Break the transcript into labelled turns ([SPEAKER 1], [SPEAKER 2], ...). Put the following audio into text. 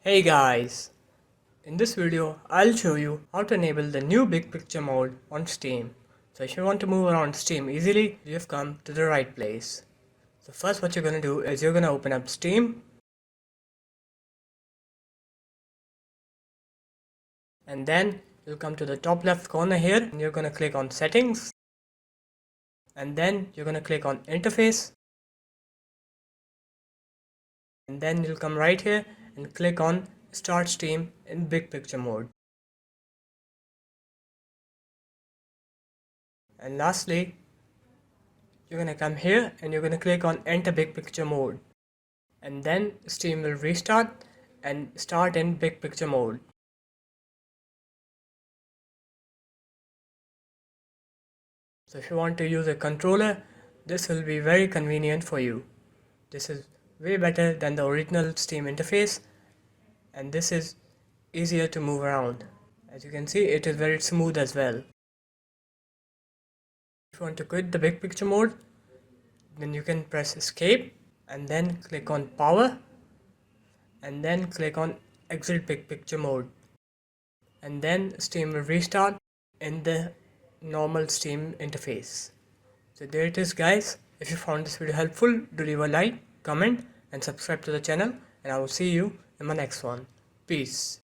[SPEAKER 1] Hey guys, in this video I'll show you how to enable the new big picture mode on Steam. So if you want to move around Steam easily, you've come to the right place. So first what you're going to do is you're going to open up Steam, and then you'll come to the top left corner here and you're going to click on settings, and then you're going to click on interface, and then you'll come right here and click on start Steam in big picture mode. And lastly, you're going to come here and you're going to click on enter big picture mode, and then Steam will restart and start in big picture mode. So if you want to use a controller, this will be very convenient for you. This is way better than the original Steam interface, and this is easier to move around. As you can see, it is very smooth as well. If you want to quit the big picture mode, then you can press escape and then click on power and then click on exit big picture mode, and then Steam will restart in the normal Steam interface. So there it is guys. If you found this video helpful, do leave a like, comment and subscribe to the channel, and I will see you in my next one. Peace.